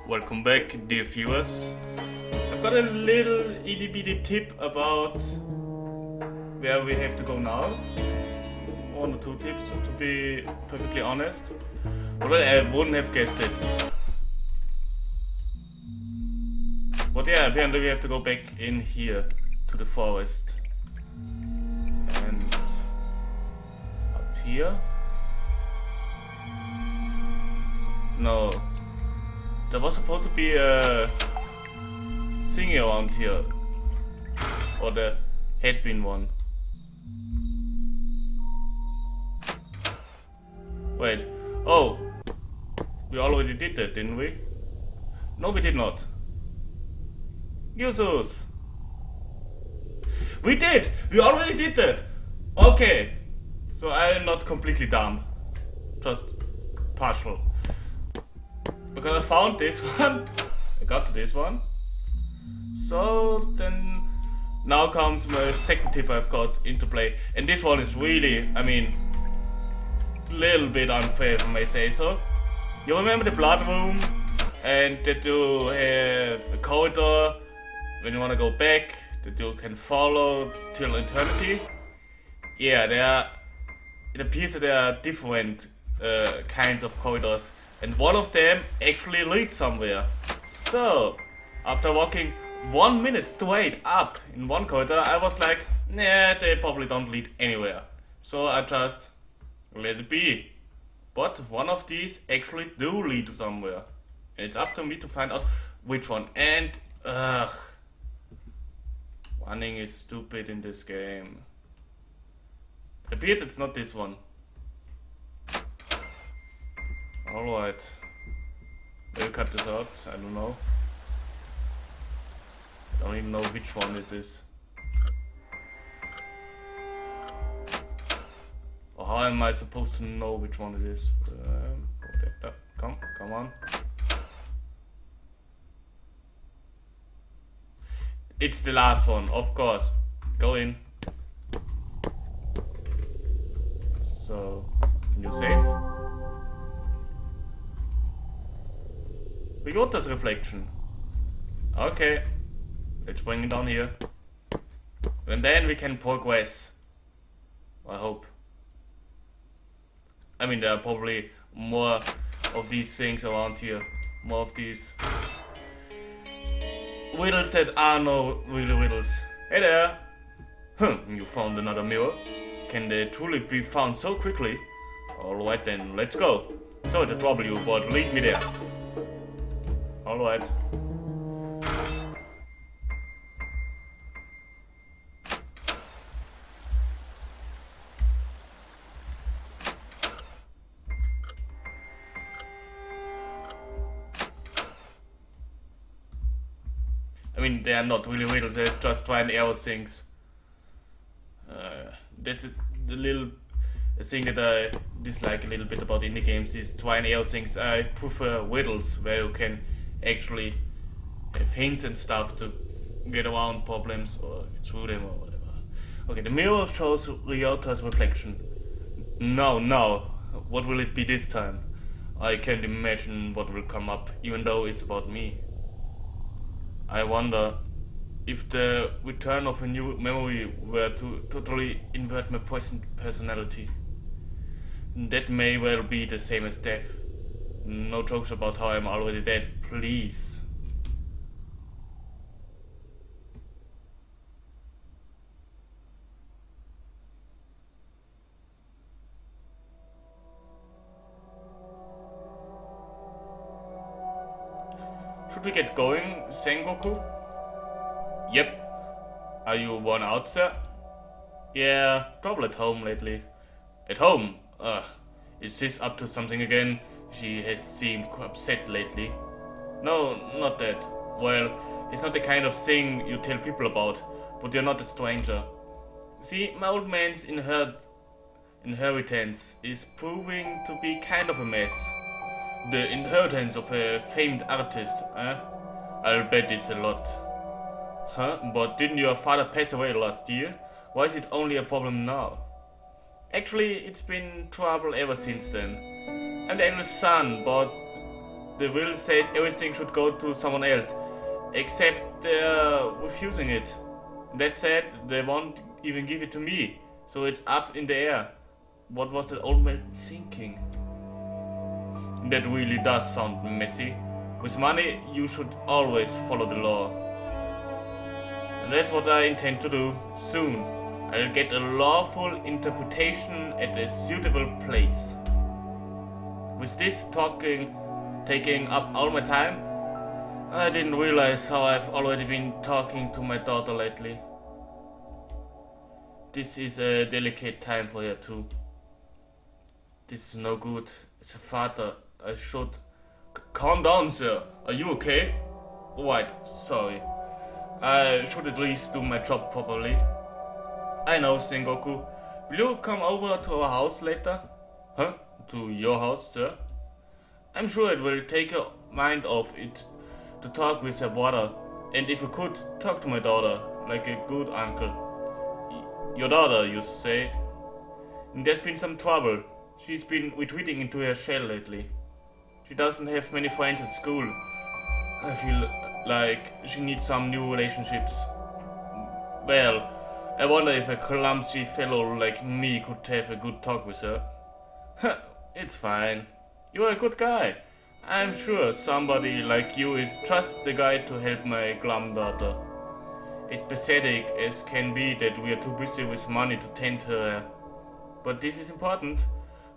Welcome back, dear viewers. I've got a little itty bitty tip about where we have to go now. One or two tips, to be perfectly honest. Well, I wouldn't have guessed it. But yeah, apparently we have to go back in here to the forest. And up here? No. There was supposed to be a thing around here. Or there had been one. Wait. Oh! We already did that, didn't we? No, we did not. Usos! We did! We already did that! Okay. So I'm not completely dumb. Just partial. Because I found this one. I got to this one. So then now comes my second tip I've got into play. And this one is really, a little bit unfair if I may say so. You remember the blood room? And that you have a corridor when you wanna go back that you can follow till eternity? Yeah, it appears that there are different kinds of corridors. And one of them actually leads somewhere. So, after walking 1 minute straight up in one corridor, I was like, nah, they probably don't lead anywhere. So I just let it be. But one of these actually do lead somewhere. And it's up to me to find out which one. And, running is stupid in this game. It appears it's not this one. Alright. We'll cut this out, I don't know. I don't even know which one it is. Or how am I supposed to know which one it is? Come on. It's the last one, of course. Go in. So, can you save? We got that reflection. Okay. Let's bring it down here. And then we can progress. I hope. There are probably more of these things around here. More of these riddles that are no really riddles. Hey there! You found another mirror. Can they truly be found so quickly? Alright then, let's go. Sorry to trouble you, but lead me there. Alright. They are not really riddles, they're just try and error things. That's the little thing that I dislike a little bit about indie games, these try and error things. I prefer riddles where you can actually have hints and stuff to get around problems or through them or whatever. Okay, the mirror shows Ryota's reflection. No. What will it be this time? I can't imagine what will come up, even though it's about me. I wonder if the return of a new memory were to totally invert my present personality. That may well be the same as death. No jokes about how I'm already dead, please. Should we get going, Sengoku? Yep. Are you worn out, sir? Yeah, trouble at home lately. At home? Is sis up to something again? She has seemed upset lately. No, not that. Well, it's not the kind of thing you tell people about, but you're not a stranger. See, my old man's inheritance is proving to be kind of a mess. The inheritance of a famed artist, eh? I'll bet it's a lot. Huh? But didn't your father pass away last year? Why is it only a problem now? Actually, it's been trouble ever since then. I'm the eldest son, but the will says everything should go to someone else, except they're refusing it. That said, they won't even give it to me, so it's up in the air. What was that old man thinking? That really does sound messy. With money, you should always follow the law. And that's what I intend to do soon. I'll get a lawful interpretation at a suitable place. With this taking up all my time, I didn't realize how I've already been talking to my daughter lately. This is a delicate time for her too. This is no good. As a father, I should... Calm down, sir. Are you okay? Right, sorry. I should at least do my job properly. I know, Sengoku. Will you come over to our house later? Huh? To your house, sir? I'm sure it will take your mind off it to talk with your brother. And if you could, talk to my daughter, like a good uncle. Your daughter, you say? There's been some trouble. She's been retreating into her shell lately. She doesn't have many friends at school. I feel like she needs some new relationships. Well, I wonder if a clumsy fellow like me could have a good talk with her. It's fine. You're a good guy. I'm sure somebody like you is just the guy to help my glum daughter. It's pathetic as can be that we are too busy with money to tend her. But this is important.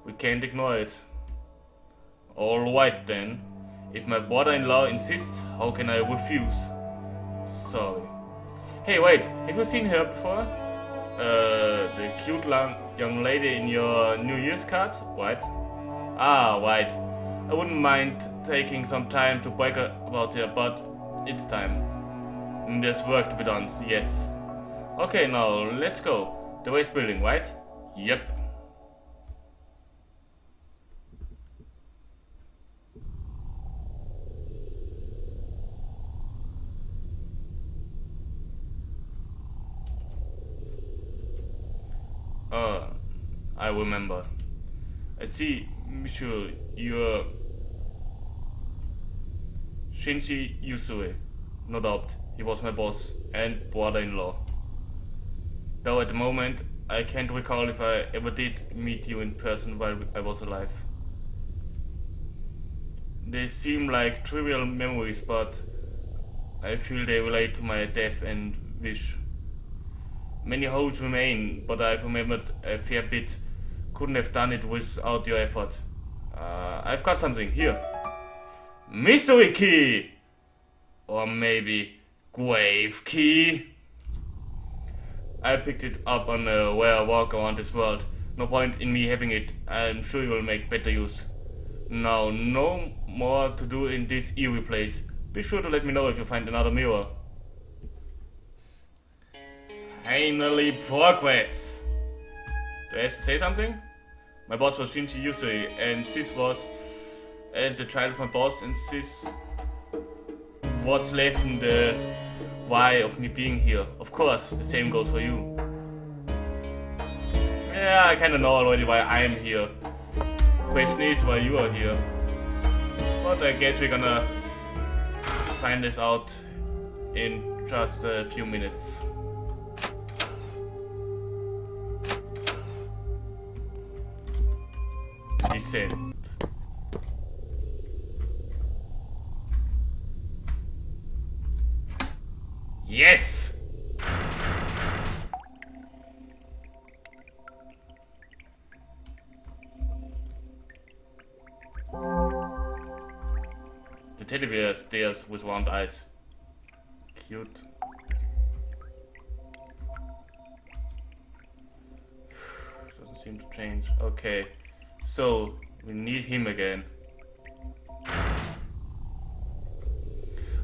We can't ignore it. Alright then. If my brother-in-law insists, how can I refuse? Sorry. Hey, wait, have you seen her before? The cute young lady in your New Year's cards, right? Ah, right. I wouldn't mind taking some time to brag about her, but it's time. There's work to be done, yes. Okay, now let's go. The waste building, right? Yep. I remember. I see, monsieur, you're Shinji Yusue. No doubt, he was my boss and brother-in-law. Though at the moment, I can't recall if I ever did meet you in person while I was alive. They seem like trivial memories, but I feel they relate to my death and wish. Many holes remain, but I've remembered a fair bit. Couldn't have done it without your effort. I've got something here. Mystery key! Or maybe grave key? I picked it up on a rare walk around this world. No point in me having it. I'm sure you'll make better use. Now, no more to do in this eerie place. Be sure to let me know if you find another mirror. Finally, progress! Do I have to say something? My boss was Shinji Yusui, and Sis was the child of my boss, and Sis what's left in the why of me being here. Of course, the same goes for you. Yeah, I kinda know already why I'm here. Question is why you are here. But I guess we're gonna find this out in just a few minutes. Descent. Yes! The teddy bear stares with round eyes. Cute. Doesn't seem to change. Okay. So, we need him again.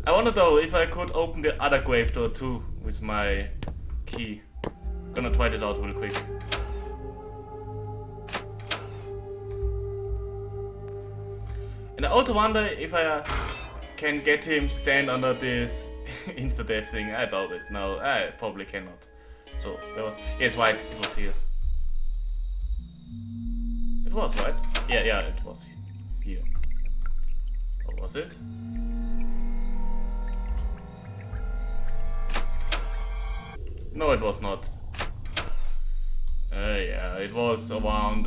I wonder though if I could open the other grave door too with my key. Gonna try this out real quick. And I also wonder if I can get him stand under this insta-death thing. I doubt it. No, I probably cannot. So, there was... Yes, right, it was here. It was, right? Yeah, it was here. Or was Was it? No, it was not. Yeah, it was around,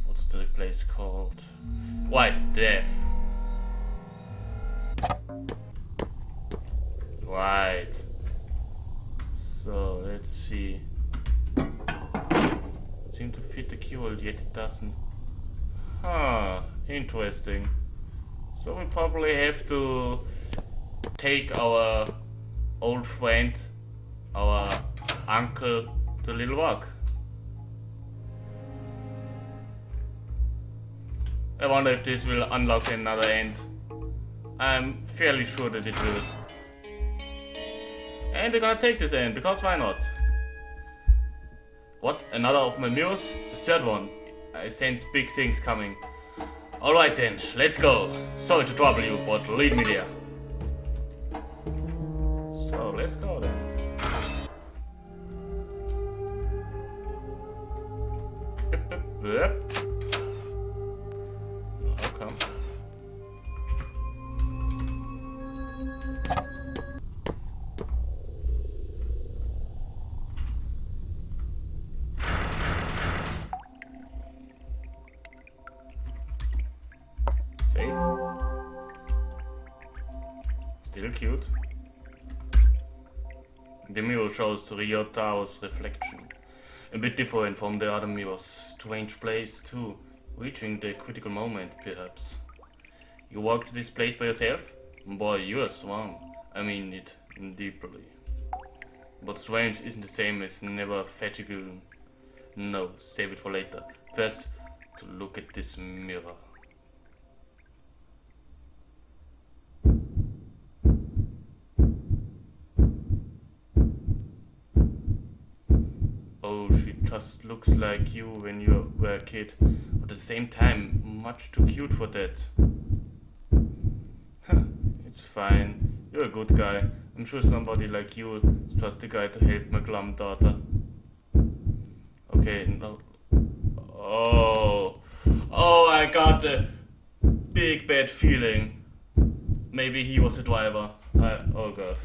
what's the place called? White Death. Right. So, let's see. It seemed to fit the keyword, yet it doesn't. Huh, interesting. So we probably have to take our old friend, our uncle, to Little Rock. I wonder if this will unlock another end. I'm fairly sure that it will. And we're gonna take this end, because why not? What? Another of my mirrors? The third one. I sense big things coming. Alright then, let's go. Sorry to trouble you, but lead me there. So, let's go then. Yep. Oh, come. Safe. Still cute. The mirror shows Rio Tao's reflection. A bit different from the other mirrors. Strange place too. Reaching the critical moment, perhaps. You walked to this place by yourself? Boy, you are strong. I mean it deeply. But strange isn't the same as never fatiguing. No, save it for later. First, to look at this mirror. Oh, she just looks like you when you were a kid, but at the same time, much too cute for that. Huh, it's fine. You're a good guy. I'm sure somebody like you is just the guy to help my glum daughter. Okay, no. Oh, I got a big bad feeling. Maybe he was the driver. Oh god.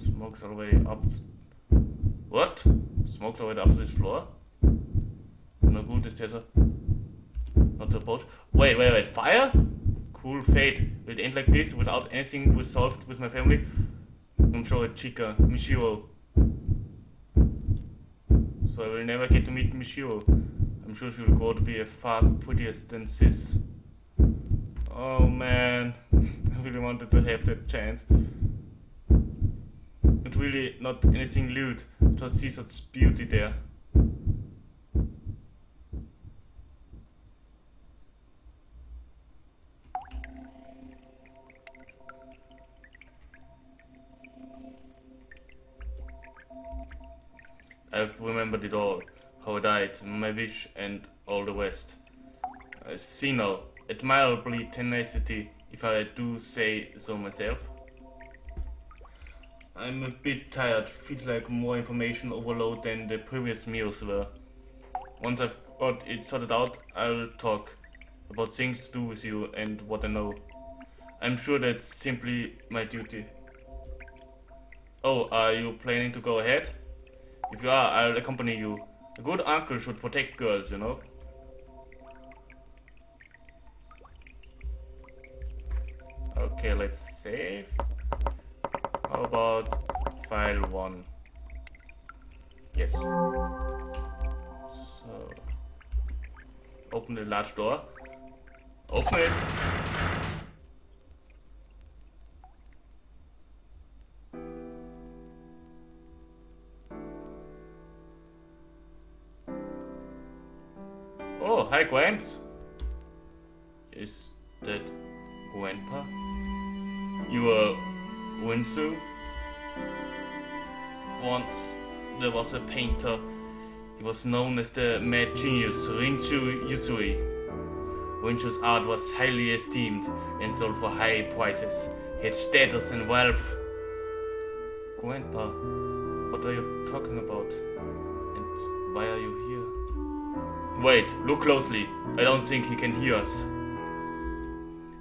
Smoke's already up. What? Smoke's already up to this floor? No good, is there's a... Not to approach. Wait, fire? Cool fate. Will it end like this without anything resolved with my family? I'm sure it's Chica, Michiro. So I will never get to meet Michiro. I'm sure she will grow to be a far prettier than Sis. Oh man, I really wanted to have that chance. It's really not anything lewd, just see such beauty there. I've remembered it all, how I died, my wish and all the rest. I see now, admirably tenacity, if I do say so myself. I'm a bit tired, feels like more information overload than the previous meals were. Once I've got it sorted out, I'll talk about things to do with you and what I know. I'm sure that's simply my duty. Oh, are you planning to go ahead? If you are, I'll accompany you. A good uncle should protect girls, you know? Okay, let's save. How about file 1? Yes. So, open the large door. Open it. Oh, hi Gramps. Is that Grandpa? You are Winsu? Once there was a painter. He was known as the mad genius Rinchu Yusui. Rinchu's art was highly esteemed and sold for high prices. He had status and wealth. Grandpa, what are you talking about? And why are you here? Wait, look closely. I don't think he can hear us.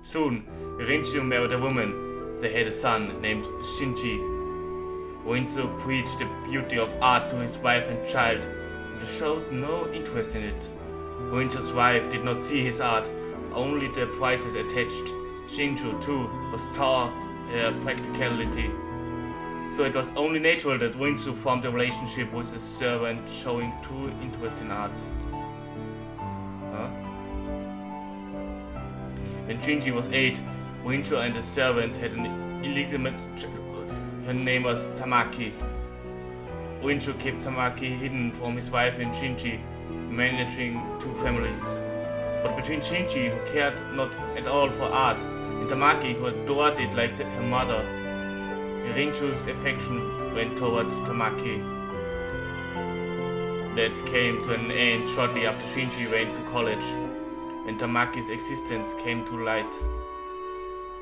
Soon, Rinchu married a woman. They had a son named Shinji. Rinchu preached the beauty of art to his wife and child, but showed no interest in it. Rinchu's wife did not see his art, only the prices attached. Shinju, too, was taught her practicality. So it was only natural that Rinchu formed a relationship with his servant, showing true interest in art. Huh? When Shinji was 8, Rinchu and his servant had an illegitimate child. Her name was Tamaki. Rinchu kept Tamaki hidden from his wife and Shinji, managing 2 families. But between Shinji, who cared not at all for art, and Tamaki, who adored it like her mother, Rinchu's affection went toward Tamaki. That came to an end shortly after Shinji went to college, and Tamaki's existence came to light.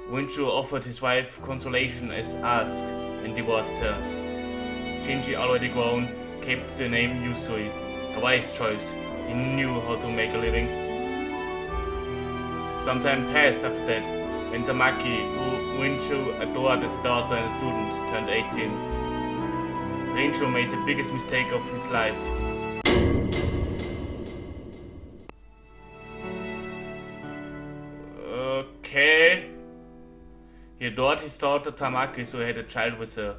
Rinchu offered his wife consolation as asked and divorced her. Shinji, already grown, kept the name Yusui, a wise choice. He knew how to make a living. Some time passed after that, when Tamaki, who Rinchu adored as a daughter and a student, turned 18. Rinchu made the biggest mistake of his life. Okay. He adored his daughter Tamaki, so he had a child with her.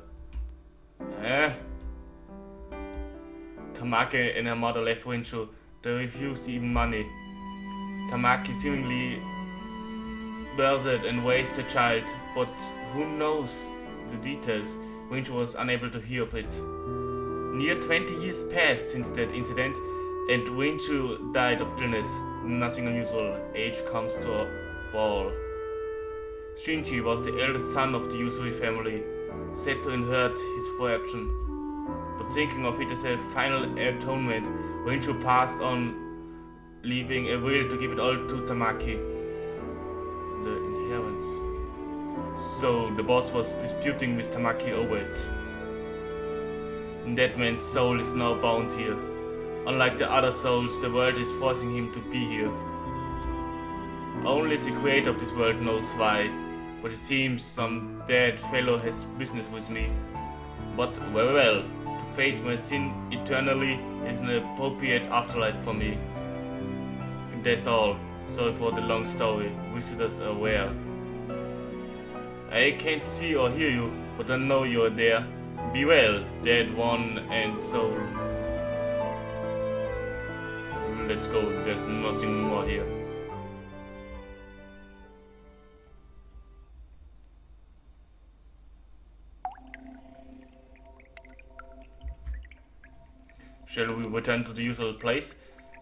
Tamaki and her mother left Rinchu. They refused even money. Tamaki seemingly birthed and raised the child, but who knows the details? Rinchu was unable to hear of it. Near 20 years passed since that incident, and Rinchu died of illness. Nothing unusual. Age comes to all. Shinji was the eldest son of the Yusui family, set to inherit his fortune. But thinking of it as a final atonement, Rinchu passed on, leaving a will to give it all to Tamaki. The inheritance. So the boss was disputing with Tamaki over it. That man's soul is now bound here. Unlike the other souls, the world is forcing him to be here. Only the creator of this world knows why, but it seems some dead fellow has business with me. But very well, to face my sin eternally is an appropriate afterlife for me. That's all. Sorry for the long story. Visitors are rare. I can't see or hear you, but I know you are there. Be well, dead one and soul. Let's go, there's nothing more here. Shall we return to the usual place?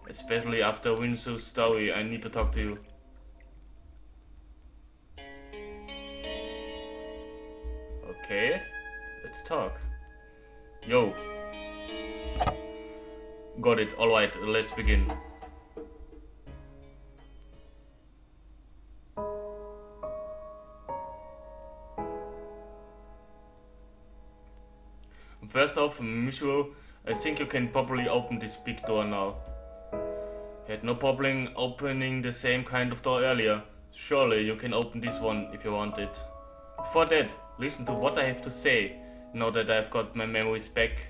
Especially after Rinchu's story, I need to talk to you. Okay, let's talk. Yo. Got it, alright, let's begin. First off, Michio, I think you can probably open this big door now. Had no problem opening the same kind of door earlier. Surely you can open this one if you want it. Before that, listen to what I have to say, now that I've got my memories back.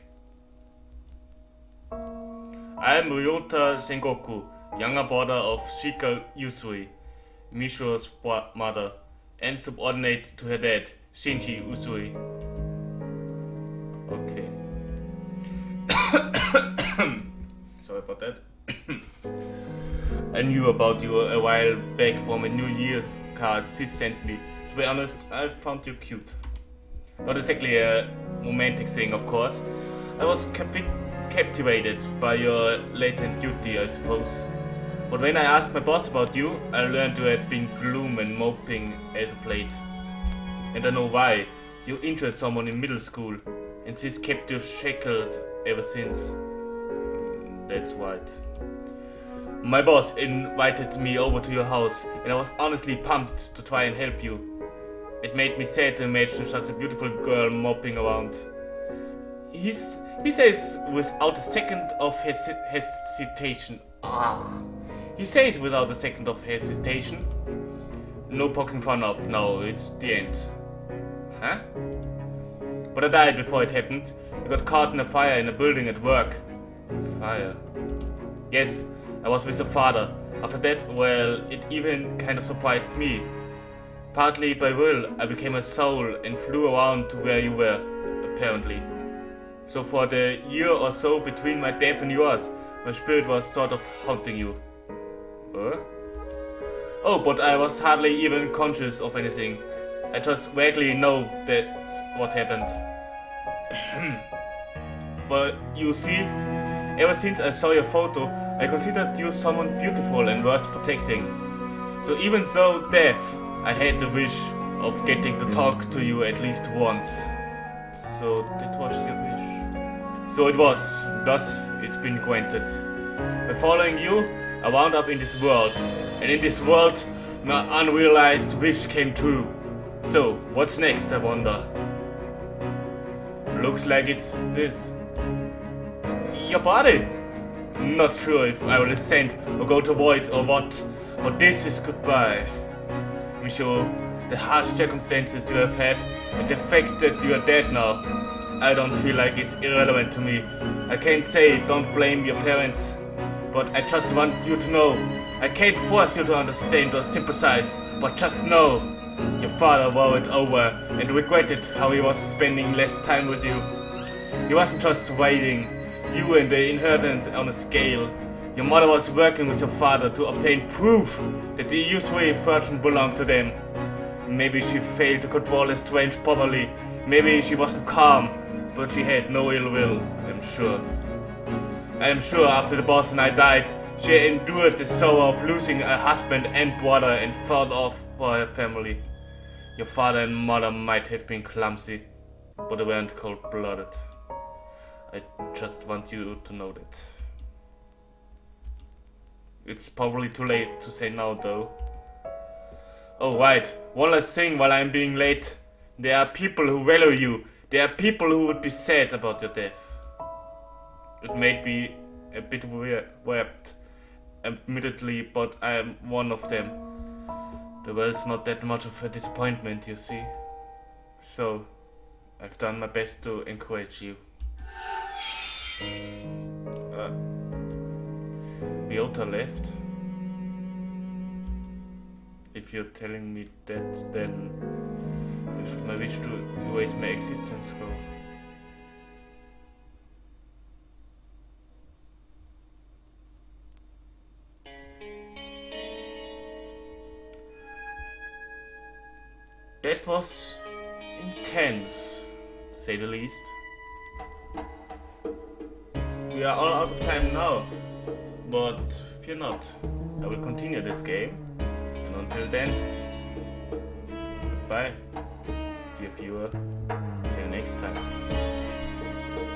I am Ryota Sengoku, younger brother of Shika Usui, Michio's mother, and subordinate to her dad, Shinji Usui. Okay. Sorry about that. I knew about you a while back from a New Year's card sis sent me. To be honest, I found you cute. Not exactly a romantic thing, of course. I was captivated by your latent beauty, I suppose. But when I asked my boss about you, I learned you had been gloom and moping as of late. And I know why. You injured someone in middle school, and this kept you shackled ever since. That's right. My boss invited me over to your house, and I was honestly pumped to try and help you. It made me sad to imagine such a beautiful girl moping around. He says without a second of hesitation, Ah, he says without a second of hesitation. No poking fun off, no, it's the end. Huh? But I died before it happened. I got caught in a fire in a building at work. Fire. Yes, I was with your father. After that, well, it even kind of surprised me. Partly by will, I became a soul and flew around to where you were, apparently. So for the year or so between my death and yours, my spirit was sort of haunting you. Oh, but I was hardly even conscious of anything. I just vaguely know that's what happened. For you see, ever since I saw your photo, I considered you someone beautiful and worth protecting. So even though death, I had the wish of getting to talk to you at least once. So that was your wish. So it was, thus it's been granted. By following you, I wound up in this world. And in this world, my unrealized wish came true. So, what's next, I wonder? Looks like it's this. Your body! Not sure if I will ascend or go to void or what, but this is goodbye. Micho, the harsh circumstances you have had and the fact that you are dead now, I don't feel like it's irrelevant to me. I can't say don't blame your parents, but I just want you to know. I can't force you to understand or sympathize, but just know. Your father worried over and regretted how he was spending less time with you. He wasn't just waiting you and the inheritance on a scale. Your mother was working with your father to obtain proof that the usury fortune belonged to them. Maybe she failed to control her strength properly. Maybe she wasn't calm, but she had no ill will, I'm sure. I am sure after the boss and I died, she endured the sorrow of losing a husband and brother and fought off for her family. Your father and mother might have been clumsy, but they weren't cold-blooded. I just want you to know that. It's probably too late to say now, though. Oh right, one last thing while I'm being late. There are people who value you. There are people who would be sad about your death. It may be a bit weird, admittedly, but I am one of them. The world's not that much of a disappointment, you see. So, I've done my best to encourage you. Ryota left? If you're telling me that, then where should my wish to erase my existence go? That was intense, to say the least. We are all out of time now, but fear not, I will continue this game, and until then, goodbye, dear viewer, till next time.